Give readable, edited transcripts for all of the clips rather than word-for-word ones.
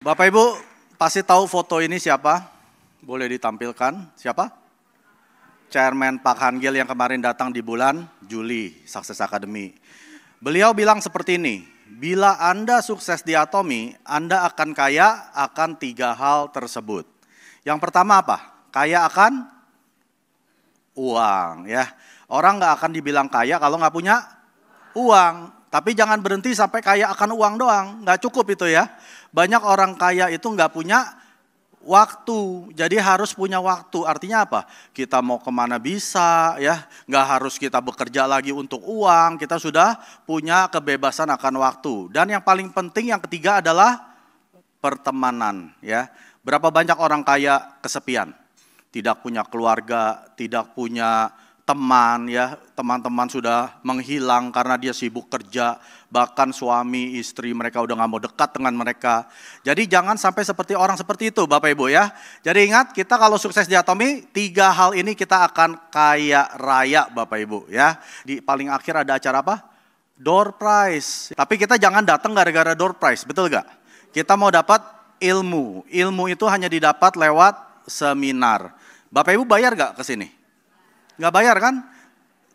Bapak Ibu pasti tahu foto ini siapa? Boleh ditampilkan. Siapa? Chairman Pak Han Gil yang kemarin datang di bulan Juli, Success Academy. Beliau bilang seperti ini, bila Anda sukses di Atomy, Anda akan kaya akan 3 hal tersebut. Yang pertama apa? Kaya akan uang, ya. Orang nggak akan dibilang kaya kalau nggak punya uang. Tapi jangan berhenti sampai kaya akan uang doang, nggak cukup itu ya. Banyak orang kaya itu nggak punya waktu, jadi harus punya waktu. Artinya apa? Kita mau kemana bisa ya, nggak harus kita bekerja lagi untuk uang, kita sudah punya kebebasan akan waktu. Dan yang paling penting yang ketiga adalah pertemanan ya. Berapa banyak orang kaya kesepian, tidak punya keluarga, tidak punya teman ya, teman-teman sudah menghilang karena dia sibuk kerja, bahkan suami, istri mereka udah gak mau dekat dengan mereka. Jadi jangan sampai seperti orang seperti itu Bapak Ibu ya. Jadi ingat kita kalau sukses di Atomy, 3 hal ini kita akan kaya raya Bapak Ibu ya. Di paling akhir ada acara apa? Door prize. Tapi kita jangan datang gara-gara door prize, betul gak? Kita mau dapat ilmu. Ilmu itu hanya didapat lewat seminar. Bapak Ibu bayar gak ke sini? Nggak bayar kan?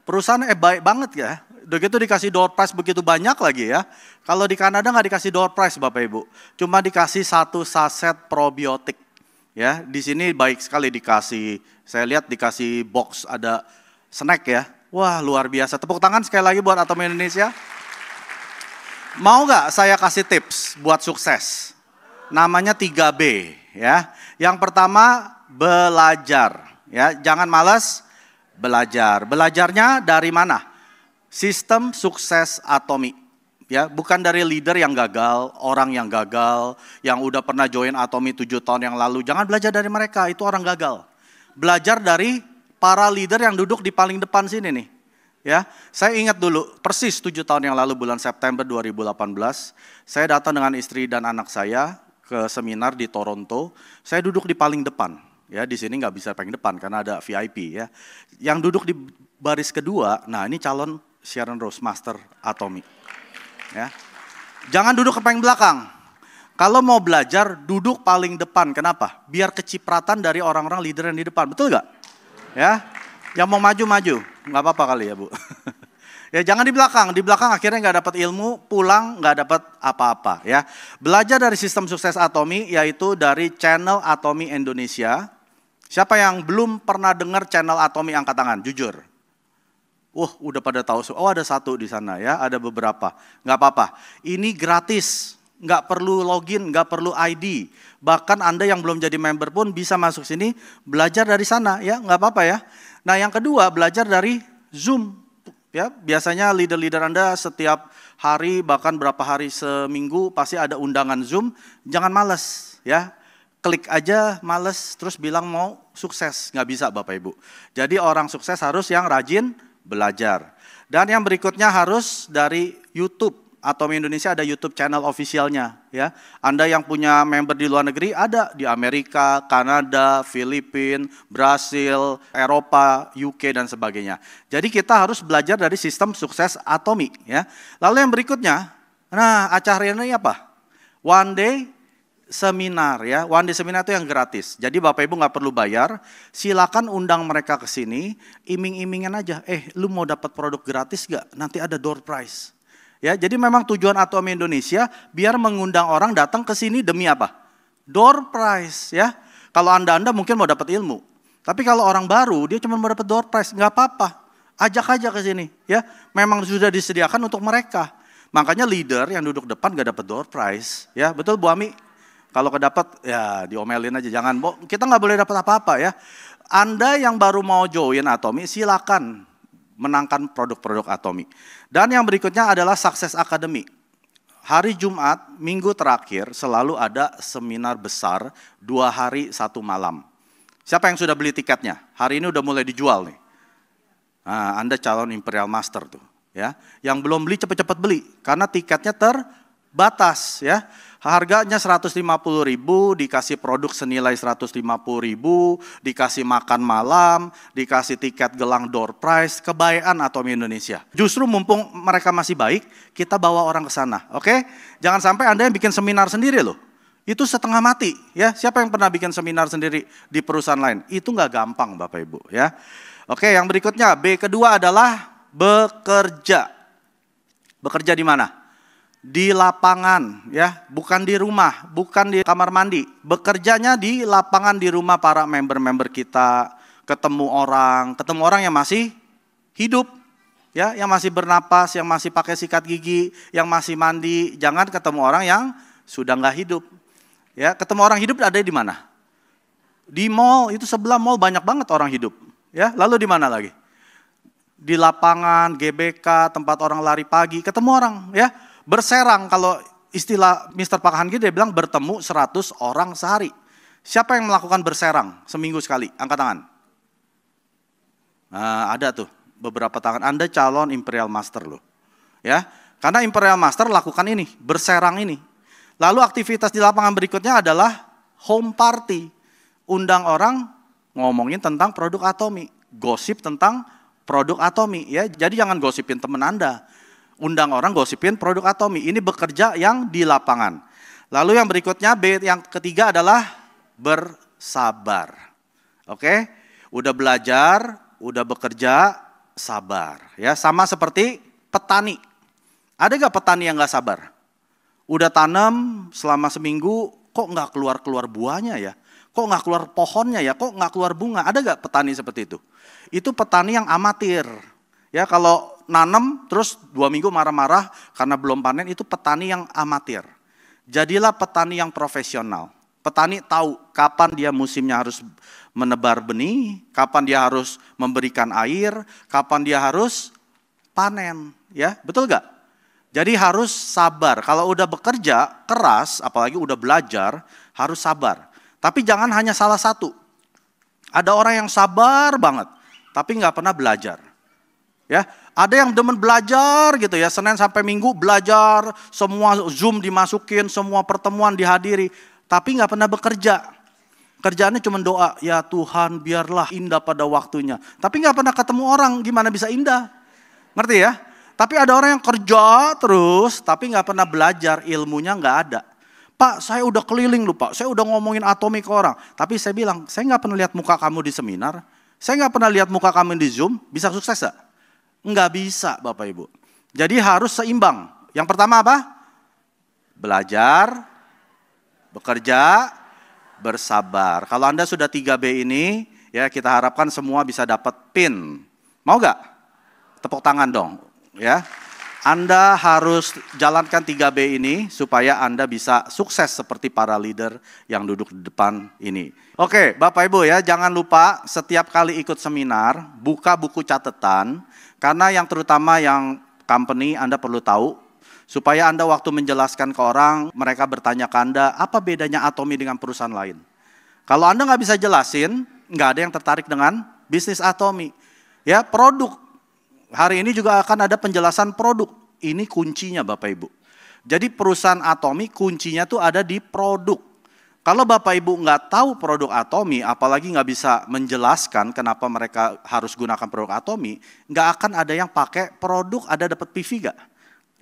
Perusahaan baik banget ya. Udah gitu dikasih door prize begitu banyak lagi ya. Kalau di Kanada nggak dikasih door prize Bapak Ibu. Cuma dikasih 1 saset probiotik. Ya, di sini baik sekali dikasih. Saya lihat dikasih box ada snack ya. Wah luar biasa. Tepuk tangan sekali lagi buat Atomy Indonesia. Mau nggak saya kasih tips buat sukses? Namanya 3B ya. Yang pertama belajar ya. Jangan malas. Belajar. Belajarnya dari mana? Sistem sukses Atomy. Ya, bukan dari leader yang gagal, orang yang gagal, yang udah pernah join Atomy 7 tahun yang lalu. Jangan belajar dari mereka, itu orang gagal. Belajar dari para leader yang duduk di paling depan sini nih. Ya, saya ingat dulu persis 7 tahun yang lalu bulan September 2018, saya datang dengan istri dan anak saya ke seminar di Toronto. Saya duduk di paling depan. Ya, di sini nggak bisa paling depan karena ada VIP ya. Yang duduk di baris kedua, nah ini calon Sharon Rose Master Atomy. Ya. Jangan duduk ke paling belakang. Kalau mau belajar, duduk paling depan. Kenapa? Biar kecipratan dari orang-orang leader yang di depan. Betul nggak? Ya. Yang mau maju-maju, nggak apa-apa kali ya Bu. Ya jangan di belakang akhirnya nggak dapat ilmu, pulang nggak dapat apa-apa ya. Belajar dari sistem sukses Atomy yaitu dari channel Atomy Indonesia. Siapa yang belum pernah dengar channel Atomy angkat tangan, jujur. Udah pada tahu. Oh ada 1 di sana ya, ada beberapa. Nggak apa-apa. Ini gratis, nggak perlu login, nggak perlu ID. Bahkan Anda yang belum jadi member pun bisa masuk sini, belajar dari sana ya, nggak apa-apa ya. Nah yang kedua belajar dari Zoom. Ya, biasanya leader-leader Anda setiap hari bahkan berapa hari seminggu pasti ada undangan Zoom. Jangan males ya. Klik aja males terus bilang mau sukses, nggak bisa Bapak Ibu. Jadi orang sukses harus yang rajin belajar. Dan yang berikutnya harus dari YouTube. Atomy Indonesia ada YouTube channel officialnya ya. Anda yang punya member di luar negeri ada di Amerika, Kanada, Filipina, Brasil, Eropa, UK dan sebagainya. Jadi kita harus belajar dari sistem sukses Atomy ya. Lalu yang berikutnya, nah acara ini apa? One day seminar ya, one day seminar itu yang gratis. Jadi Bapak Ibu nggak perlu bayar, silakan undang mereka ke sini, iming-imingan aja. Lu mau dapat produk gratis gak? Nanti ada door prize. Ya, jadi memang tujuan Atomy Indonesia biar mengundang orang datang ke sini demi apa? Door prize ya. Kalau Anda mungkin mau dapat ilmu, tapi kalau orang baru dia cuma mau dapat door prize, nggak apa-apa. Ajak aja ke sini ya. Memang sudah disediakan untuk mereka. Makanya leader yang duduk depan gak dapat door prize ya, betul Bu Ami? Kalau kedapat ya diomelin aja, jangan, kita nggak boleh dapat apa-apa ya. Anda yang baru mau join Atomy silakan menangkan produk-produk Atomy. Dan yang berikutnya adalah Success Academy. Hari Jumat, minggu terakhir selalu ada seminar besar 2 hari 1 malam. Siapa yang sudah beli tiketnya? Hari ini udah mulai dijual nih. Nah, Anda calon Imperial Master tuh ya. Yang belum beli cepat-cepat beli karena tiketnya terbatas ya. Harganya 150.000, dikasih produk senilai 150.000, dikasih makan malam, dikasih tiket gelang door prize, kebayaan Atomy Indonesia. Justru mumpung mereka masih baik, kita bawa orang ke sana, oke? Jangan sampai Anda yang bikin seminar sendiri loh. Itu setengah mati ya. Siapa yang pernah bikin seminar sendiri di perusahaan lain? Itu nggak gampang Bapak Ibu ya. Oke, yang berikutnya B kedua adalah bekerja. Bekerja di mana? Di lapangan ya, bukan di rumah, bukan di kamar mandi. Bekerjanya di lapangan, di rumah para member-member kita, ketemu orang yang masih hidup ya, yang masih bernapas, yang masih pakai sikat gigi, yang masih mandi. Jangan ketemu orang yang sudah nggak hidup. Ya, ketemu orang hidup ada di mana? Di mall, itu sebelah mall banyak banget orang hidup. Ya, lalu di mana lagi? Di lapangan, GBK, tempat orang lari pagi, ketemu orang ya. Berserang, kalau istilah Mr. Pak Hangi dia bilang bertemu 100 orang sehari. Siapa yang melakukan berserang seminggu sekali? Angkat tangan. Nah, ada tuh beberapa tangan. Anda calon Imperial Master loh. Ya, karena Imperial Master lakukan ini, berserang ini. Lalu aktivitas di lapangan berikutnya adalah home party. Undang orang ngomongin tentang produk Atomi. Gosip tentang produk Atomi. Ya. Jadi jangan gosipin teman Anda. Undang orang gosipin produk Atomi. Ini bekerja yang di lapangan. Lalu yang berikutnya B yang ketiga adalah bersabar. Oke? Udah belajar, udah bekerja, sabar. Ya, sama seperti petani. Ada gak petani yang gak sabar? Udah tanam selama seminggu, kok nggak keluar buahnya ya? Kok nggak keluar pohonnya ya? Kok nggak keluar bunga? Ada nggak petani seperti itu? Itu petani yang amatir. Ya, kalau nanam terus 2 minggu marah-marah karena belum panen, itu petani yang amatir. Jadilah petani yang profesional. Petani tahu kapan dia musimnya harus menebar benih, kapan dia harus memberikan air, kapan dia harus panen. Ya, betul nggak? Jadi harus sabar. Kalau udah bekerja keras, apalagi udah belajar, harus sabar. Tapi jangan hanya salah satu. Ada orang yang sabar banget, tapi nggak pernah belajar. Ya, ada yang demen belajar gitu ya, Senin sampai Minggu belajar, semua Zoom dimasukin, semua pertemuan dihadiri, tapi nggak pernah bekerja. Kerjaannya cuma doa, ya Tuhan biarlah indah pada waktunya. Tapi nggak pernah ketemu orang, gimana bisa indah? Ngerti ya? Tapi ada orang yang kerja terus, tapi nggak pernah belajar, ilmunya nggak ada. Pak, saya udah keliling loh Pak, saya udah ngomongin Atomi ke orang. Tapi saya bilang, saya nggak pernah lihat muka kamu di seminar, saya nggak pernah lihat muka kamu di Zoom, bisa sukses nggak? Nggak bisa Bapak Ibu. Jadi harus seimbang. Yang pertama apa? Belajar, bekerja, bersabar. Kalau Anda sudah 3B ini, ya kita harapkan semua bisa dapat PIN. Mau nggak? Tepuk tangan dong. Ya, Anda harus jalankan 3B ini supaya Anda bisa sukses seperti para leader yang duduk di depan ini. Oke, Bapak Ibu ya, jangan lupa setiap kali ikut seminar, buka buku catatan, karena yang terutama yang company Anda perlu tahu, supaya Anda waktu menjelaskan ke orang, mereka bertanya ke Anda, apa bedanya Atomi dengan perusahaan lain? Kalau Anda nggak bisa jelasin, nggak ada yang tertarik dengan bisnis Atomi. Ya, produk. Hari ini juga akan ada penjelasan produk. Ini kuncinya Bapak Ibu. Jadi perusahaan Atomi kuncinya tuh ada di produk. Kalau Bapak Ibu nggak tahu produk Atomi, apalagi nggak bisa menjelaskan kenapa mereka harus gunakan produk Atomi, nggak akan ada yang pakai produk, ada dapat PV nggak?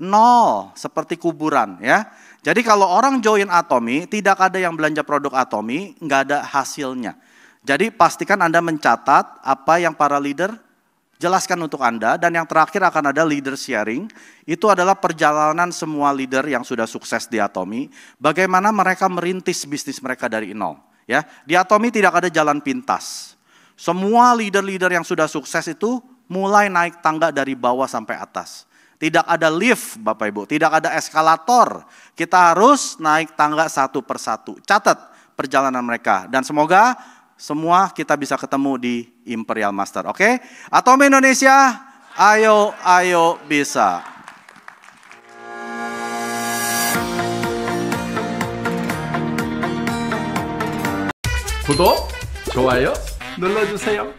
Nol, seperti kuburan ya. Jadi kalau orang join Atomi, tidak ada yang belanja produk Atomi, nggak ada hasilnya. Jadi pastikan Anda mencatat apa yang para leader jelaskan untuk Anda, dan yang terakhir akan ada leader sharing. Itu adalah perjalanan semua leader yang sudah sukses di Atomi, bagaimana mereka merintis bisnis mereka dari nol. Ya, di Atomi tidak ada jalan pintas. Semua leader-leader yang sudah sukses itu mulai naik tangga dari bawah sampai atas. Tidak ada lift Bapak Ibu, tidak ada eskalator. Kita harus naik tangga satu persatu. Catat perjalanan mereka, dan semoga semua kita bisa ketemu di Imperial Master, oke? Atomi Indonesia, ayo bisa. 구독, 좋아요 눌러주세요.